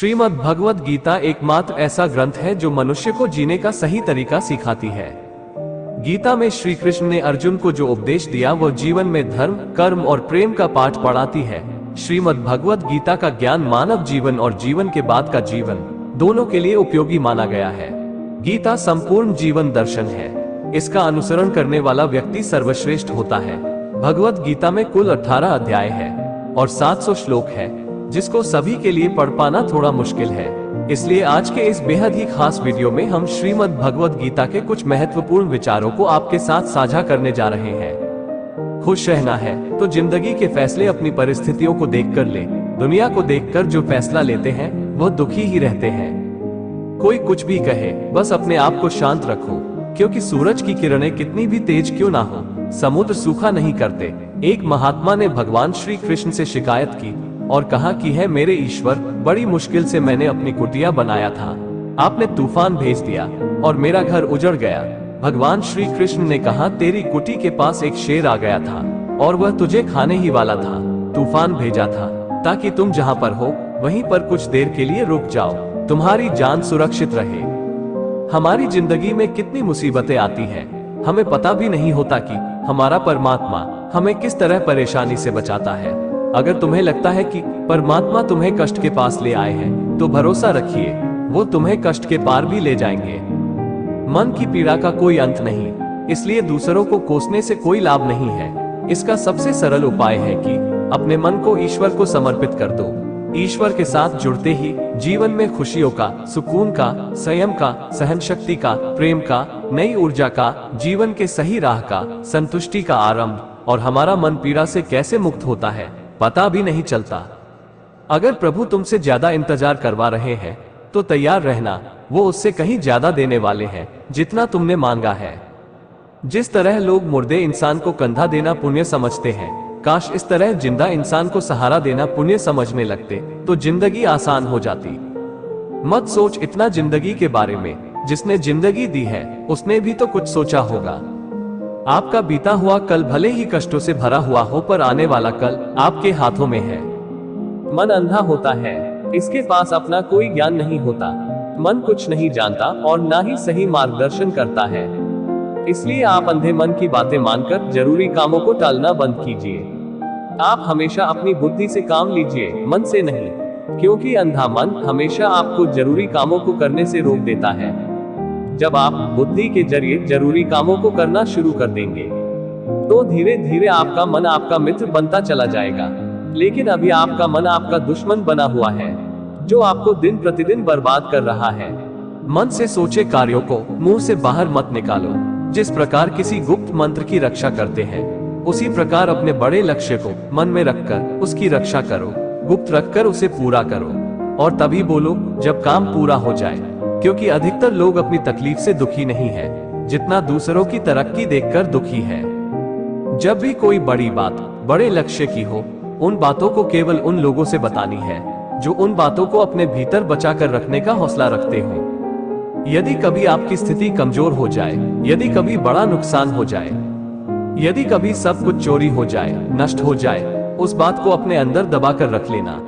श्रीमद् भगवद गीता एकमात्र ऐसा ग्रंथ है जो मनुष्य को जीने का सही तरीका सिखाती है। गीता में श्री कृष्ण ने अर्जुन को जो उपदेश दिया वह जीवन में धर्म, कर्म और प्रेम का पाठ पढ़ाती है। श्रीमद् भगवद गीता का ज्ञान मानव जीवन और जीवन के बाद का जीवन दोनों के लिए उपयोगी माना गया है। गीता संपूर्ण जीवन दर्शन है। इसका अनुसरण करने वाला व्यक्ति सर्वश्रेष्ठ होता है। भगवद गीता में कुल 18 अध्याय है और 700 श्लोक है, जिसको सभी के लिए पढ़ पाना थोड़ा मुश्किल है। इसलिए आज के इस बेहद ही खास वीडियो में हम श्रीमद् भगवद गीता के कुछ महत्वपूर्ण विचारों को आपके साथ साझा करने जा रहे हैं। खुश रहना है तो जिंदगी के फैसले अपनी परिस्थितियों को देखकर ले। दुनिया को देखकर जो फैसला लेते हैं वह दुखी ही रहते हैं। कोई कुछ भी कहे, बस अपने आप को शांत रखो, क्योंकि सूरज की किरणें कितनी भी तेज क्यों ना हो, समुद्र सूखा नहीं करते। एक महात्मा ने भगवान श्री कृष्ण से शिकायत की और कहा कि है मेरे ईश्वर, बड़ी मुश्किल से मैंने अपनी कुटिया बनाया था, आपने तूफान भेज दिया और मेरा घर उजड़ गया। भगवान श्री कृष्ण ने कहा, तेरी कुटी के पास एक शेर आ गया था और वह तुझे खाने ही वाला था। तूफान भेजा था ताकि तुम जहाँ पर हो वहीं पर कुछ देर के लिए रुक जाओ, तुम्हारी जान सुरक्षित रहे। हमारी जिंदगी में कितनी मुसीबतें आती हैं, हमें पता भी नहीं होता कि हमारा परमात्मा हमें किस तरह परेशानी से बचाता है। अगर तुम्हें लगता है कि परमात्मा तुम्हें कष्ट के पास ले आए हैं, तो भरोसा रखिए वो तुम्हें कष्ट के पार भी ले जाएंगे। मन की पीड़ा का कोई अंत नहीं, इसलिए दूसरों को कोसने से कोई लाभ नहीं है। इसका सबसे सरल उपाय है कि अपने मन को ईश्वर को समर्पित कर दो। ईश्वर के साथ जुड़ते ही जीवन में खुशियों का, सुकून का, संयम का, सहन शक्ति का, प्रेम का, नई ऊर्जा का, जीवन के सही राह का, संतुष्टि का आरंभ और हमारा मन पीड़ा से कैसे मुक्त होता है पता भी नहीं चलता। अगर प्रभु तुमसे ज्यादा इंतजार करवा रहे हैं तो तैयार रहना, वो उससे कहीं ज्यादा देने वाले हैं जितना तुमने मांगा है। जिस तरह लोग मुर्दे इंसान को कंधा देना पुण्य समझते हैं, काश इस तरह जिंदा इंसान को सहारा देना पुण्य समझने लगते तो जिंदगी आसान हो जाती। मत सोच इतना जिंदगी के बारे में, जिसने जिंदगी दी है उसने भी तो कुछ सोचा होगा। आपका बीता हुआ कल भले ही कष्टों से भरा हुआ हो, पर आने वाला कल आपके हाथों में है। मन अंधा होता है, इसके पास अपना कोई ज्ञान नहीं होता। मन कुछ नहीं जानता और ना ही सही मार्गदर्शन करता है। इसलिए आप अंधे मन की बातें मानकर जरूरी कामों को टालना बंद कीजिए। आप हमेशा अपनी बुद्धि से काम लीजिए, मन से नहीं, क्योंकि अंधा मन हमेशा आपको जरूरी कामों को करने से रोक देता है। जब आप बुद्धि के जरिए जरूरी कामों को करना शुरू कर देंगे तो धीरे धीरे आपका मन आपका मित्र बनता चला जाएगा। लेकिन अभी आपका मन आपका दुश्मन बना हुआ है, जो आपको दिन प्रतिदिन बर्बाद कर रहा है। मन से सोचे कार्यों को मुंह से बाहर मत निकालो। जिस प्रकार किसी गुप्त मंत्र की रक्षा करते हैं, उसी प्रकार अपने बड़े लक्ष्य को मन में रखकर उसकी रक्षा करो। गुप्त रखकर उसे पूरा करो और तभी बोलो जब काम पूरा हो जाए, क्योंकि अधिकतर लोग अपनी तकलीफ से दुखी नहीं है, जितना दूसरों की तरक्की देखकर दुखी है। जब भी कोई बड़ी बात बड़े लक्ष्य की हो, उन बातों को केवल उन लोगों से बतानी है जो उन बातों को अपने भीतर बचा कर रखने का हौसला रखते हो। यदि कभी आपकी स्थिति कमजोर हो जाए, यदि कभी बड़ा नुकसान हो जाए, यदि कभी सब कुछ चोरी हो जाए, नष्ट हो जाए, उस बात को अपने अंदर दबा कर रख लेना।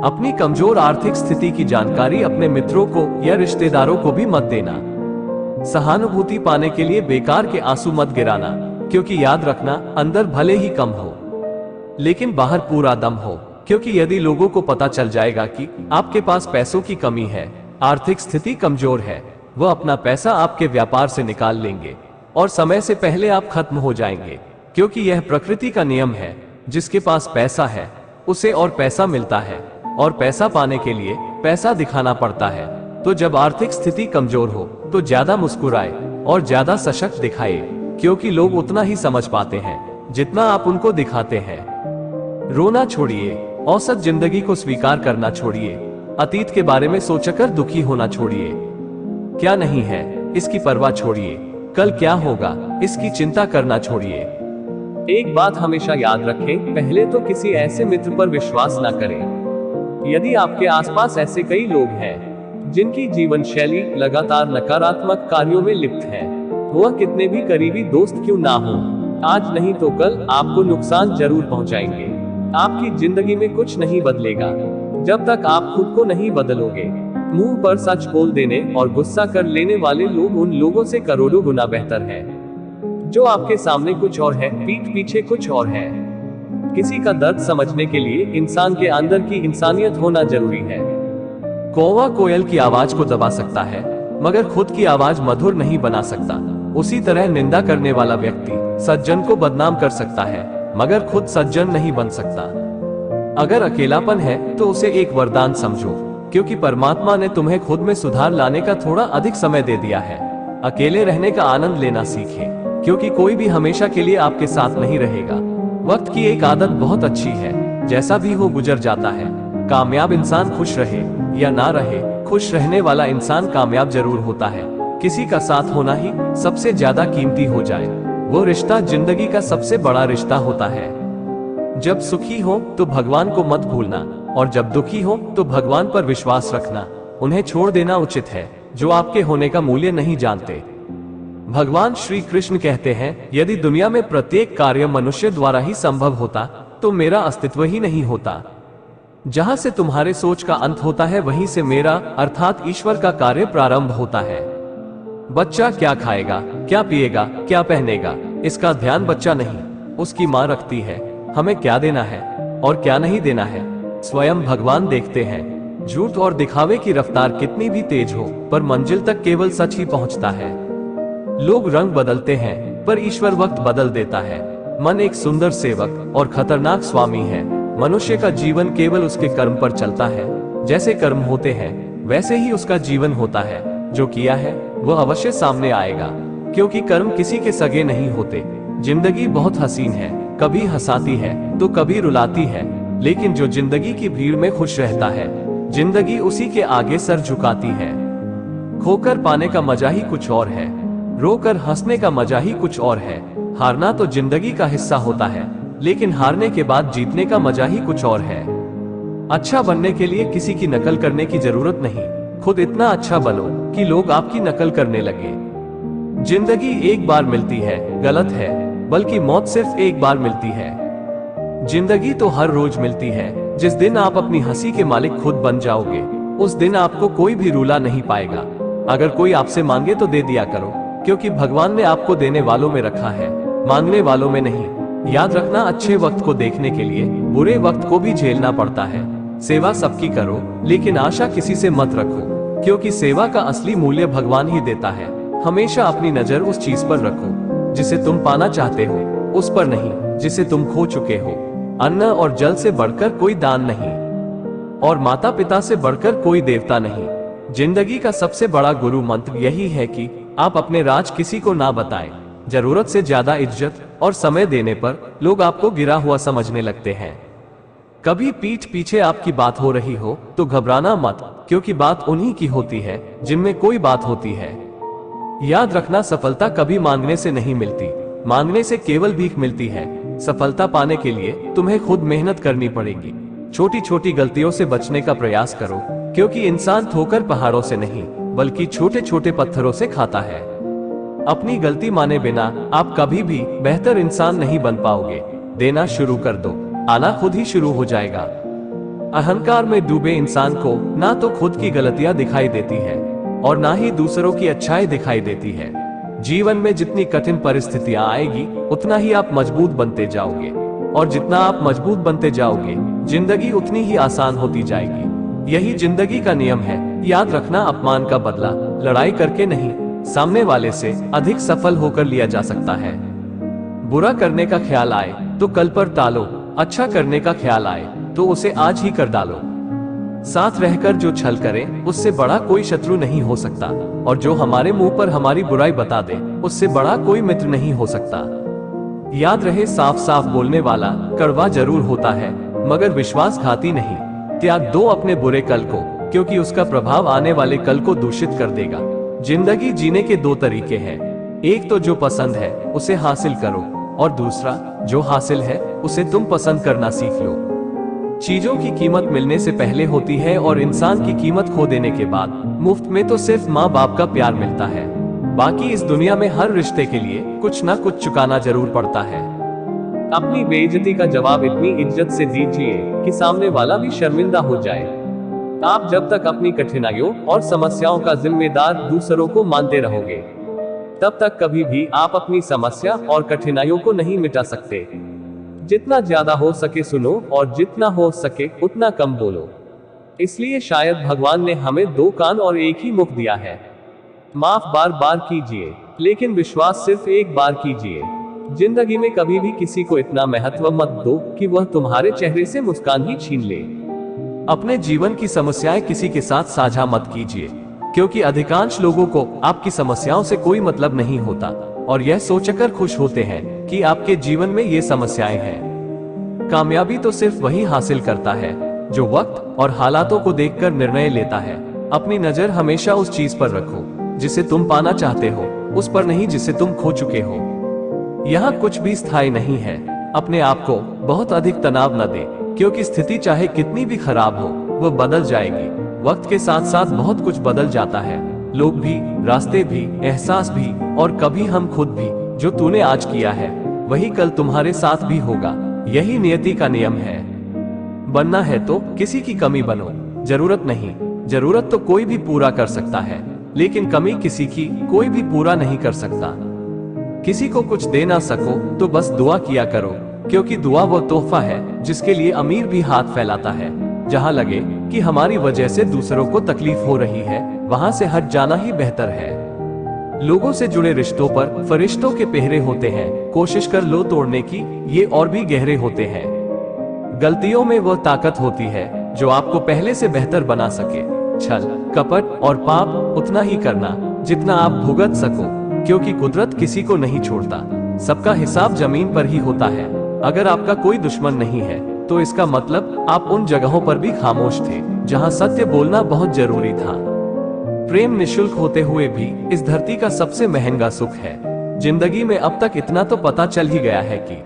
अपनी कमजोर आर्थिक स्थिति की जानकारी अपने मित्रों को या रिश्तेदारों को भी मत देना। सहानुभूति पाने के लिए बेकार के आंसू मत गिराना, क्योंकि याद रखना अंदर भले ही कम हो लेकिन बाहर पूरा दम हो। क्योंकि यदि लोगों को पता चल जाएगा कि आपके पास पैसों की कमी है, आर्थिक स्थिति कमजोर है, वह अपना पैसा आपके व्यापार से निकाल लेंगे और समय से पहले आप खत्म हो जाएंगे। क्योंकि यह प्रकृति का नियम है, जिसके पास पैसा है उसे और पैसा मिलता है, और पैसा पाने के लिए पैसा दिखाना पड़ता है। तो जब आर्थिक स्थिति कमजोर हो तो ज्यादा मुस्कुराए और ज्यादा सशक्त दिखाए, क्योंकि लोग उतना ही समझ पाते हैं जितना आप उनको दिखाते हैं। रोना छोड़िए, औसत जिंदगी को स्वीकार करना छोड़िए, अतीत के बारे में सोचकर दुखी होना छोड़िए। क्या नहीं है इसकी परवाह छोड़िए, कल क्या होगा इसकी चिंता करना छोड़िए। एक बात हमेशा याद रखें, पहले तो किसी ऐसे मित्र पर विश्वास न करें। यदि आपके आसपास ऐसे कई लोग हैं जिनकी जीवन शैली लगातार नकारात्मक कार्यों में लिप्त है, वह कितने भी करीबी दोस्त क्यों ना हो, आज नहीं तो कल आपको नुकसान जरूर पहुंचाएंगे। आपकी जिंदगी में कुछ नहीं बदलेगा जब तक आप खुद को नहीं बदलोगे। मुंह पर सच बोल देने और गुस्सा कर लेने वाले लोग उन लोगों से करोड़ों गुना बेहतर हैं, जो आपके सामने कुछ और है, पीठ पीछे कुछ और है। किसी का दर्द समझने के लिए इंसान के अंदर की इंसानियत होना जरूरी है। कौवा कोयल की आवाज को दबा सकता है, मगर खुद की आवाज मधुर नहीं बना सकता। उसी तरह निंदा करने वाला व्यक्ति सज्जन को बदनाम कर सकता है, मगर खुद सज्जन नहीं बन सकता। अगर अकेलापन है तो उसे एक वरदान समझो, क्योंकि परमात्मा ने तुम्हें खुद में सुधार लाने का थोड़ा अधिक समय दे दिया है। अकेले रहने का आनंद लेना सीखें, क्योंकि कोई भी हमेशा के लिए आपके साथ नहीं रहेगा। वक्त की एक आदत बहुत अच्छी है, जैसा भी हो गुजर जाता है। कामयाब इंसान खुश रहे या ना रहे, खुश रहने वाला इंसान कामयाब जरूर होता है। किसी का साथ होना ही सबसे ज्यादा कीमती हो जाए, वो रिश्ता जिंदगी का सबसे बड़ा रिश्ता होता है। जब सुखी हो तो भगवान को मत भूलना, और जब दुखी हो तो भगवान पर विश्वास रखना। उन्हें छोड़ देना उचित है जो आपके होने का मूल्य नहीं जानते। भगवान श्री कृष्ण कहते हैं, यदि दुनिया में प्रत्येक कार्य मनुष्य द्वारा ही संभव होता तो मेरा अस्तित्व ही नहीं होता। जहां से तुम्हारे सोच का अंत होता है, वहीं से मेरा अर्थात ईश्वर का कार्य प्रारंभ होता है। बच्चा क्या खाएगा, क्या पिएगा, क्या पहनेगा, इसका ध्यान बच्चा नहीं, उसकी माँ रखती है। हमें क्या देना है और क्या नहीं देना है, स्वयं भगवान देखते हैं। झूठ और दिखावे की रफ्तार कितनी भी तेज हो, पर मंजिल तक केवल सच ही पहुंचता है। लोग रंग बदलते हैं, पर ईश्वर वक्त बदल देता है। मन एक सुंदर सेवक और खतरनाक स्वामी है। मनुष्य का जीवन केवल उसके कर्म पर चलता है। जैसे कर्म होते हैं वैसे ही उसका जीवन होता है। जो किया है वह अवश्य सामने आएगा, क्योंकि कर्म किसी के सगे नहीं होते। जिंदगी बहुत हसीन है, कभी हंसाती है तो कभी रुलाती है, लेकिन जो जिंदगी की भीड़ में खुश रहता है, जिंदगी उसी के आगे सर झुकाती है। खोकर पाने का मजा ही कुछ और है, रोकर हंसने का मजा ही कुछ और है। हारना तो जिंदगी का हिस्सा होता है, लेकिन हारने के बाद जीतने का मजा ही कुछ और है। अच्छा बनने के लिए किसी की नकल करने की जरूरत नहीं, खुद इतना अच्छा बनो कि लोग आपकी नकल करने लगे। जिंदगी एक बार मिलती है, गलत है, बल्कि मौत सिर्फ एक बार मिलती है। जिंदगी तो हर रोज मिलती है। जिस दिन आप अपनी हंसी के मालिक खुद बन जाओगे, उस दिन आपको कोई भी रुला नहीं पाएगा। अगर कोई आपसे मांगे तो दे दिया करो, क्योंकि भगवान ने आपको देने वालों में रखा है, मांगने वालों में नहीं। याद रखना, अच्छे वक्त को देखने के लिए बुरे वक्त को भी झेलना पड़ता है। सेवा सबकी करो, लेकिन आशा किसी से मत रखो, क्योंकि सेवा का असली मूल्य भगवान ही देता है। हमेशा अपनी नजर उस चीज पर रखो जिसे तुम पाना चाहते हो, उस पर नहीं जिसे तुम खो चुके हो। अन्न और जल से बढ़कर कोई दान नहीं, और माता पिता से बढ़कर कोई देवता नहीं। जिंदगी का सबसे बड़ा गुरु मंत्र यही है कि आप अपने राज किसी को ना बताएं। जरूरत से ज्यादा इज्जत और समय देने पर लोग आपको गिरा हुआ समझने लगते हैं। कभी पीठ पीछे आपकी बात हो रही हो तो घबराना मत, क्योंकि बात उन्हीं की होती है जिनमें कोई बात होती है। याद रखना, सफलता कभी मांगने से नहीं मिलती, मांगने से केवल भीख मिलती है। सफलता पाने के लिए तुम्हें खुद मेहनत करनी पड़ेगी। छोटी छोटी गलतियों से बचने का प्रयास करो, क्योंकि इंसान ठोकर पहाड़ों से नहीं बल्कि छोटे छोटे पत्थरों से खाता है। अपनी गलती माने बिना आप कभी भी बेहतर इंसान नहीं बन पाओगे। देना शुरू कर दो, आना खुद ही शुरू हो जाएगा। अहंकार में डूबे इंसान को ना तो खुद की गलतियां दिखाई देती है और ना ही दूसरों की अच्छाई दिखाई देती है। जीवन में जितनी कठिन परिस्थितियां आएगी, उतना ही आप मजबूत बनते जाओगे, और जितना आप मजबूत बनते जाओगे, जिंदगी उतनी ही आसान होती जाएगी। यही जिंदगी का नियम है। याद रखना, अपमान का बदला लड़ाई करके नहीं, सामने वाले से अधिक सफल होकर लिया जा सकता है। बुरा करने का ख्याल आए तो कल पर टालो, अच्छा करने का ख्याल आए तो उसे आज ही कर डालो। साथ रहकर जो छल करे, उससे बड़ा कोई शत्रु नहीं हो सकता, और जो हमारे मुंह पर हमारी बुराई बता दे, उससे बड़ा कोई मित्र नहीं हो सकता। याद रहे, साफ साफ बोलने वाला कड़वा जरूर होता है, मगर विश्वासघाती नहीं। त्याग दो अपने बुरे कल को, क्योंकि उसका प्रभाव आने वाले कल को दूषित कर देगा। जिंदगी जीने के दो तरीके हैं, एक तो जो पसंद है उसे हासिल करो, और दूसरा जो हासिल है उसे तुम पसंद करना सीख लो। चीजों की कीमत मिलने से पहले होती है, और इंसान की कीमत खो देने के बाद। मुफ्त में तो सिर्फ माँ बाप का प्यार मिलता है, बाकी इस दुनिया में हर रिश्ते के लिए कुछ ना कुछ चुकाना जरूर पड़ता है। अपनी बेइज्जती का जवाब इतनी इज्जत से दीजिए कि सामने वाला भी शर्मिंदा हो जाए। आप जब तक अपनी कठिनाइयों और समस्याओं का जिम्मेदार दूसरों को मानते रहोगे, तब तक कभी भी आप अपनी समस्या और कठिनाइयों को नहीं मिटा सकते। जितना ज्यादा हो सके सुनो और जितना हो सके उतना कम बोलो। इसलिए शायद भगवान ने हमें 2 कान और एक ही मुख दिया है। माफ बार बार कीजिए, लेकिन विश्वास सिर्फ एक बार कीजिए। जिंदगी में कभी भी किसी को इतना महत्व मत दो कि वह तुम्हारे चेहरे से मुस्कान ही छीन ले। अपने जीवन की समस्याएं किसी के साथ साझा मत कीजिए, क्योंकि अधिकांश लोगों को आपकी समस्याओं से कोई मतलब नहीं होता और यह सोचकर खुश होते हैं कि आपके जीवन में ये समस्याएं हैं। कामयाबी तो सिर्फ वही हासिल करता है जो वक्त और हालातों को देखकर निर्णय लेता है। अपनी नजर हमेशा उस चीज पर रखो जिसे तुम पाना चाहते हो, उस पर नहीं जिसे तुम खो चुके हो। यहाँ कुछ भी स्थायी नहीं है। अपने आप को बहुत अधिक तनाव न दे, क्योंकि स्थिति चाहे कितनी भी खराब हो वह बदल जाएगी। वक्त के साथ साथ बहुत कुछ बदल जाता है, लोग भी, रास्ते भी, एहसास भी और कभी हम खुद भी। जो तूने आज किया है वही कल तुम्हारे साथ भी होगा। यही नियति का नियम है। बनना है तो किसी की कमी बनो, जरूरत नहीं। जरूरत तो कोई भी पूरा कर सकता है, लेकिन कमी किसी की कोई भी पूरा नहीं कर सकता। किसी को कुछ दे ना सको तो बस दुआ किया करो, क्योंकि दुआ वो तोहफा है जिसके लिए अमीर भी हाथ फैलाता है। जहाँ लगे कि हमारी वजह से दूसरों को तकलीफ हो रही है, वहां से हट जाना ही बेहतर है। लोगों से जुड़े रिश्तों पर फरिश्तों के पहरे होते हैं, कोशिश कर लो तोड़ने की, ये और भी गहरे होते हैं। गलतियों में वह ताकत होती है जो आपको पहले से बेहतर बना सके। छल, कपट और पाप उतना ही करना जितना आप भुगत सको, क्योंकि कुदरत किसी को नहीं छोड़ता। सबका हिसाब जमीन पर ही होता है। अगर आपका कोई दुश्मन नहीं है तो इसका मतलब आप उन जगहों पर भी खामोश थे जहां सत्य बोलना बहुत जरूरी था। प्रेम निशुल्क होते हुए भी इस धरती का सबसे महंगा सुख है। जिंदगी में अब तक इतना तो पता चल ही गया है कि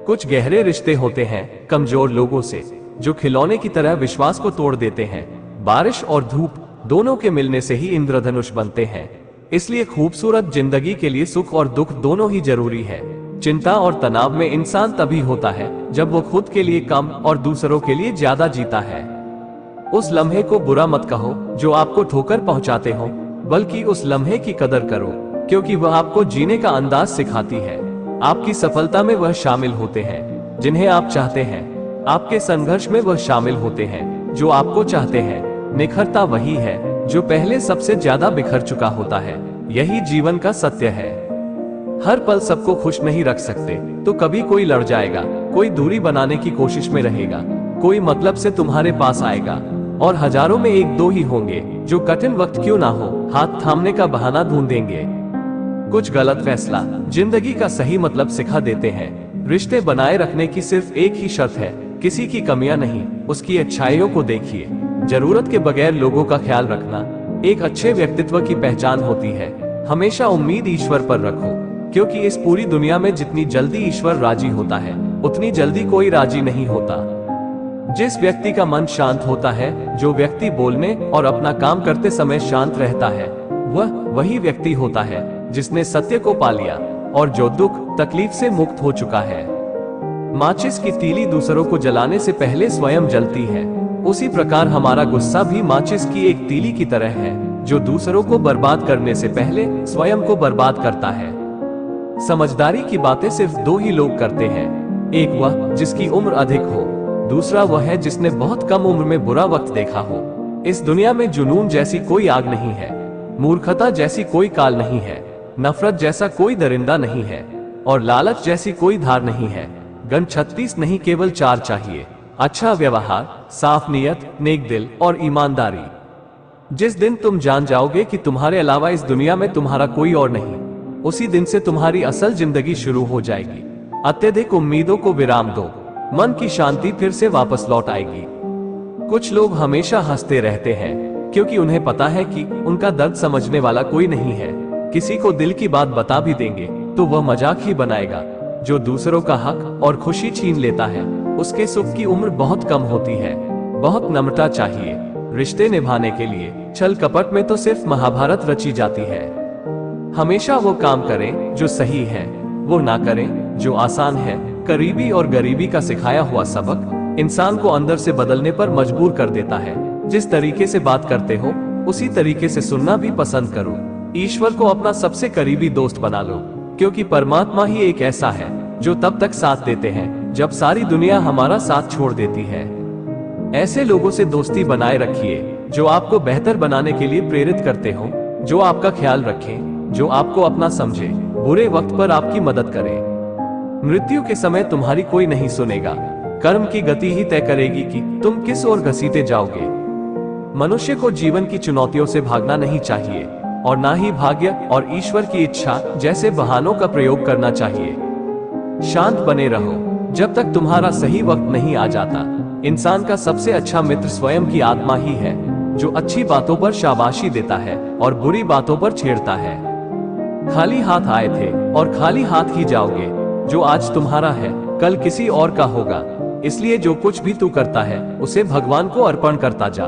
कुछ गहरे रिश्ते होते हैं कमजोर लोगों से, जो खिलौने की तरह विश्वास को तोड़ देते हैं। बारिश और धूप दोनों के मिलने से ही इंद्रधनुष बनते हैं। इसलिए खूबसूरत जिंदगी के लिए सुख और दुख दोनों ही जरूरी है। चिंता और तनाव में इंसान तभी होता है जब वो खुद के लिए कम और दूसरों के लिए ज्यादा जीता है। उस लम्हे को बुरा मत कहो जो आपको ठोकर पहुंचाते हो, बल्कि उस लम्हे की कदर करो, क्योंकि वह आपको जीने का अंदाज सिखाती है। आपकी सफलता में वह शामिल होते हैं जिन्हें आप चाहते हैं। आपके संघर्ष में वह शामिल होते हैं जो आपको चाहते हैं। निखरता वही है जो पहले सबसे ज्यादा बिखर चुका होता है। यही जीवन का सत्य है। हर पल सबको खुश नहीं रख सकते, तो कभी कोई लड़ जाएगा, कोई दूरी बनाने की कोशिश में रहेगा, कोई मतलब से तुम्हारे पास आएगा, और हजारों में 1-2 ही होंगे जो कठिन वक्त क्यों ना हो हाथ थामने का बहाना ढूंढेंगे। कुछ गलत फैसला जिंदगी का सही मतलब सिखा देते हैं। रिश्ते बनाए रखने की सिर्फ एक ही शर्त है, किसी की कमियां नहीं, उसकी अच्छाइयों को देखिए। जरूरत के बगैर लोगों का ख्याल रखना एक अच्छे व्यक्तित्व की पहचान होती है। हमेशा उम्मीद ईश्वर पर रखो, क्योंकि इस पूरी दुनिया में जितनी जल्दी ईश्वर राजी होता है उतनी जल्दी कोई राजी नहीं होता। जिस व्यक्ति का मन शांत होता है, जो व्यक्ति बोलने और अपना काम करते समय शांत रहता है, वह वही व्यक्ति होता है जिसने सत्य को पा लिया और जो दुख तकलीफ से मुक्त हो चुका है। माचिस की तीली दूसरों को जलाने से पहले स्वयं जलती है, उसी प्रकार हमारा गुस्सा भी माचिस की एक तीली की तरह है जो दूसरों को बर्बाद करने से पहले स्वयं को बर्बाद करता है। समझदारी की बातें सिर्फ 2 ही लोग करते हैं, एक वह जिसकी उम्र अधिक हो, दूसरा वह है जिसने बहुत कम उम्र में बुरा वक्त देखा हो। इस दुनिया में जुनून जैसी कोई आग नहीं है, मूर्खता जैसी कोई काल नहीं है, नफरत जैसा कोई दरिंदा नहीं है, और लालच जैसी कोई धार नहीं है। गन 36 नहीं, केवल 4 चाहिए। अच्छा व्यवहार, साफ नीयत, नेक दिल और ईमानदारी। जिस दिन तुम जान जाओगे कि तुम्हारे अलावा इस दुनिया में तुम्हारा कोई और नहीं, उसी दिन से तुम्हारी असल जिंदगी शुरू हो जाएगी। अत्यधिक उम्मीदों को विराम दो, मन की शांति फिर से वापस लौट आएगी। कुछ लोग हमेशा हंसते रहते हैं क्योंकि उन्हें पता है कि उनका दर्द समझने वाला कोई नहीं है। किसी को दिल की बात बता भी देंगे तो वह मजाक ही बनाएगा। जो दूसरों का हक और खुशी छीन लेता है, उसके सुख की उम्र बहुत कम होती है। बहुत नम्रता चाहिए रिश्ते निभाने के लिए। छल कपट में तो सिर्फ महाभारत रची जाती है। हमेशा वो काम करें जो सही है, वो ना करें जो आसान है। करीबी और गरीबी का सिखाया हुआ सबक इंसान को अंदर से बदलने पर मजबूर कर देता है। जिस तरीके से बात करते हो उसी तरीके से सुनना भी पसंद करो। ईश्वर को अपना सबसे करीबी दोस्त बना लो, क्योंकि परमात्मा ही एक ऐसा है जो तब तक साथ देते हैं जब सारी दुनिया हमारा साथ छोड़ देती है। ऐसे लोगों से दोस्ती बनाए रखिए जो आपको बेहतर बनाने के लिए प्रेरित करते हो, जो आपका ख्याल रखें, जो आपको अपना समझे, बुरे वक्त पर आपकी मदद करें। मृत्यु के समय तुम्हारी कोई नहीं सुनेगा। कर्म की गति ही तय करेगी कि तुम किस ओर घसीटे जाओगे। मनुष्य को जीवन की चुनौतियों से भागना नहीं चाहिए और ना ही भाग्य और ईश्वर की इच्छा जैसे बहानों का प्रयोग करना चाहिए। शांत बने रहो जब तक तुम्हारा सही वक्त नहीं आ जाता। इंसान का सबसे अच्छा मित्र स्वयं की आत्मा ही है, जो अच्छी बातों पर शाबाशी देता है और बुरी बातों पर छेड़ता है। खाली हाथ आए थे और खाली हाथ ही जाओगे। जो आज तुम्हारा है कल किसी और का होगा, इसलिए जो कुछ भी तू करता है उसे भगवान को अर्पण करता जा।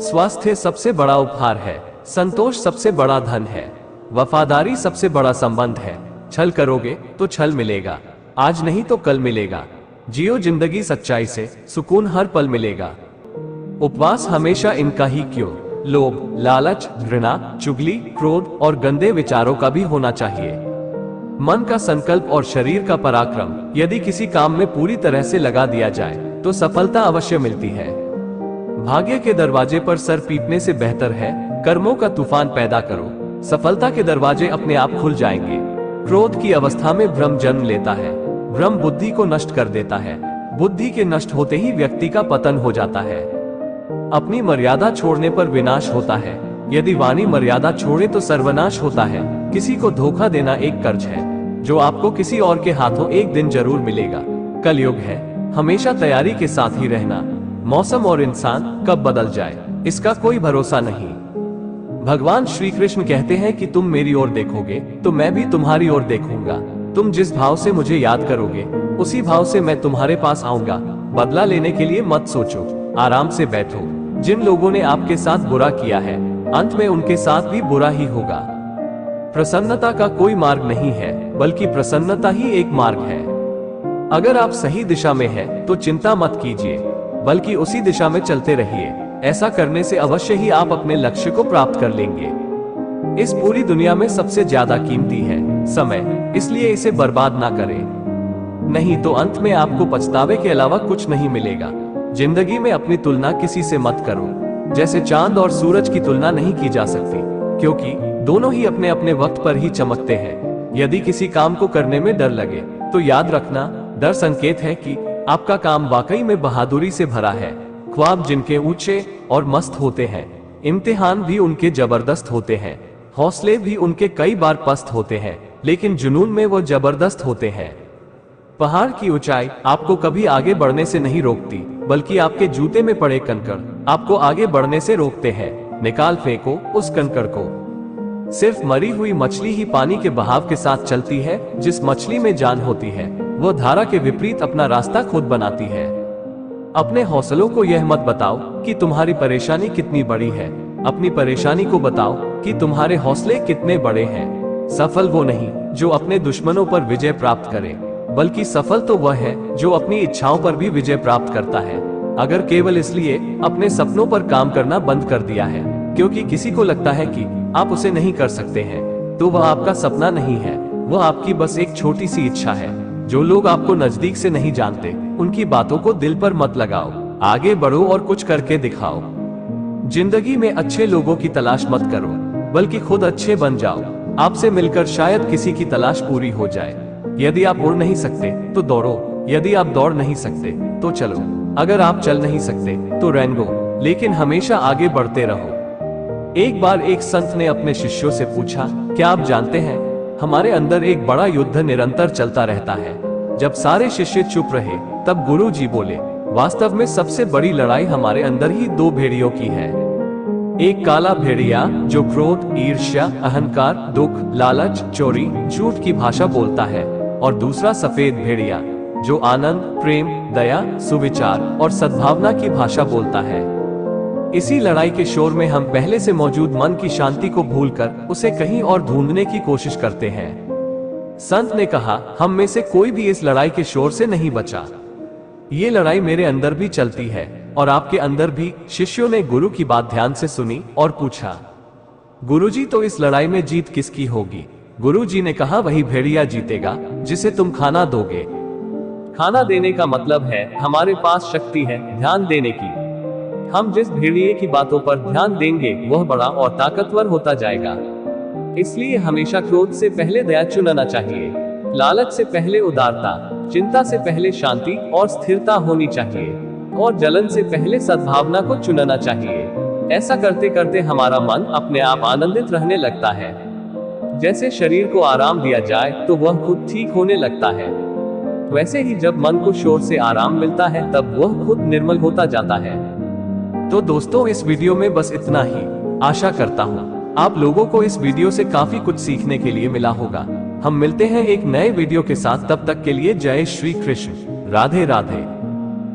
स्वास्थ्य सबसे बड़ा उपहार है, संतोष सबसे बड़ा धन है, वफादारी सबसे बड़ा संबंध है। छल करोगे तो छल मिलेगा, आज नहीं तो कल मिलेगा। जियो जिंदगी सच्चाई से, सुकून हर पल मिलेगा। उपवास हमेशा इनका ही क्यों, लोभ, लालच, घृणा, चुगली, क्रोध और गंदे विचारों का भी होना चाहिए। मन का संकल्प और शरीर का पराक्रम यदि किसी काम में पूरी तरह से लगा दिया जाए तो सफलता अवश्य मिलती है। भाग्य के दरवाजे पर सर पीटने से बेहतर है कर्मों का तूफान पैदा करो, सफलता के दरवाजे अपने आप खुल जाएंगे। क्रोध की अवस्था में भ्रम जन्म लेता है, भ्रम बुद्धि को नष्ट कर देता है, बुद्धि के नष्ट होते ही व्यक्ति का पतन हो जाता है। अपनी मर्यादा छोड़ने पर विनाश होता है, यदि वाणी मर्यादा छोड़े तो सर्वनाश होता है। किसी को धोखा देना एक कर्ज है जो आपको किसी और के हाथों एक दिन जरूर मिलेगा। कलयुग है, हमेशा तैयारी के साथ ही रहना। मौसम और इंसान कब बदल जाए इसका कोई भरोसा नहीं। भगवान श्री कृष्ण कहते हैं कि तुम मेरी ओर देखोगे तो मैं भी तुम्हारी ओर देखूंगा। तुम जिस भाव से मुझे याद करोगे उसी भाव से मैं तुम्हारे पास आऊंगा। बदला लेने के लिए मत सोचो, आराम से बैठो। जिन लोगों ने आपके साथ बुरा किया है अंत में उनके साथ भी बुरा ही होगा। प्रसन्नता का कोई मार्ग नहीं है, बल्कि प्रसन्नता ही एक मार्ग है। अगर आप सही दिशा में हैं, तो चिंता मत कीजिए, बल्कि उसी दिशा में चलते रहिए। ऐसा करने से अवश्य ही आप अपने लक्ष्य को प्राप्त कर लेंगे। इस पूरी दुनिया में सबसे ज्यादा कीमती है समय, इसलिए इसे बर्बाद ना करें, नहीं तो अंत में आपको पछतावे के अलावा कुछ नहीं मिलेगा। जिंदगी में अपनी तुलना किसी से मत करो, जैसे चांद और सूरज की तुलना नहीं की जा सकती, क्योंकि दोनों ही अपने अपने वक्त पर ही चमकते हैं। यदि किसी काम को करने में डर लगे तो याद रखना, डर संकेत है कि आपका काम वाकई में बहादुरी से भरा है। ख्वाब जिनके ऊंचे और मस्त होते हैं, इम्तिहान भी उनके जबरदस्त होते हैं, हौसले भी उनके कई बार पस्त होते हैं, लेकिन जुनून में वो जबरदस्त होते हैं। पहाड़ की ऊंचाई आपको कभी आगे बढ़ने से नहीं रोकती, बल्कि आपके जूते में पड़े कंकड़ आपको आगे बढ़ने से रोकते हैं। निकाल फेंको उस कंकड़ को। सिर्फ मरी हुई मछली ही पानी के बहाव के साथ चलती है। जिस मछली में जान होती है वो धारा के विपरीत अपना रास्ता खुद बनाती है। अपने हौसलों को यह मत बताओ कि तुम्हारी परेशानी कितनी बड़ी है, अपनी परेशानी को बताओ कि तुम्हारे हौसले कितने बड़े हैं। सफल वो नहीं जो अपने दुश्मनों पर विजय प्राप्त करे, बल्कि सफल तो वह है जो अपनी इच्छाओं पर भी विजय प्राप्त करता है। अगर केवल इसलिए अपने सपनों पर काम करना बंद कर दिया है क्योंकि किसी को लगता है कि आप उसे नहीं कर सकते हैं, तो वह आपका सपना नहीं है, वह आपकी बस एक छोटी सी इच्छा है। जो लोग आपको नजदीक से नहीं जानते उनकी बातों को दिल पर मत लगाओ, आगे बढ़ो और कुछ करके दिखाओ। जिंदगी में अच्छे लोगों की तलाश मत करो, बल्कि खुद अच्छे बन जाओ। आपसे मिलकर शायद किसी की तलाश पूरी हो जाए। यदि आप उड़ नहीं सकते तो दौड़ो, यदि आप दौड़ नहीं सकते तो चलो, अगर आप चल नहीं सकते तो रहने दो, लेकिन हमेशा आगे बढ़ते रहो। एक बार एक संत ने अपने शिष्यों से पूछा, क्या आप जानते हैं हमारे अंदर एक बड़ा युद्ध निरंतर चलता रहता है। जब सारे शिष्य चुप रहे तब गुरु जी बोले, वास्तव में सबसे बड़ी लड़ाई हमारे अंदर ही दो भेड़ियों की है। एक काला भेड़िया जो क्रोध, ईर्ष्या, अहंकार, दुख, लालच, चोरी, झूठ की भाषा बोलता है, और दूसरा सफेद भेड़िया जो आनंद, प्रेम, दया, सुविचार और सद्भावना की भाषा बोलता है। इसी लड़ाई के शोर में हम पहले से मौजूद मन की शांति को भूलकर उसे कहीं और ढूंढने की कोशिश करते हैं। संत ने कहा, हम में से कोई भी इस लड़ाई के शोर से नहीं बचा। ये लड़ाई मेरे अंदर भी चलती है। और आपके अंदर भी। शिष्यों ने गुरु की बात ध्यान से सुनी और पूछा, गुरुजी, तो इस लड़ाई में जीत किसकी होगी? गुरुजी ने कहा, वही भेड़िया जीतेगा जिसे तुम खाना दोगे। खाना देने का मतलब है हमारे पास शक्ति है ध्यान देने की। हम जिस भेड़िए की बातों पर ध्यान देंगे वह बड़ा और ताकतवर होता जाएगा। इसलिए हमेशा क्रोध से पहले दया चुनना चाहिए, लालच से पहले उदारता, चिंता से पहले शांति और स्थिरता होनी चाहिए, और जलन से पहले सद्भावना को चुनना चाहिए। ऐसा करते करते हमारा मन अपने आप आनंदित रहने लगता है। जैसे शरीर को आराम दिया जाए तो वह खुद ठीक होने लगता है, वैसे ही जब मन को शोर से आराम मिलता है तब वह खुद निर्मल होता जाता है। तो दोस्तों, इस वीडियो में बस इतना ही। आशा करता हूँ आप लोगों को इस वीडियो से काफी कुछ सीखने के लिए मिला होगा। हम मिलते हैं एक नए वीडियो के साथ, तब तक के लिए जय श्री कृष्ण, राधे राधे।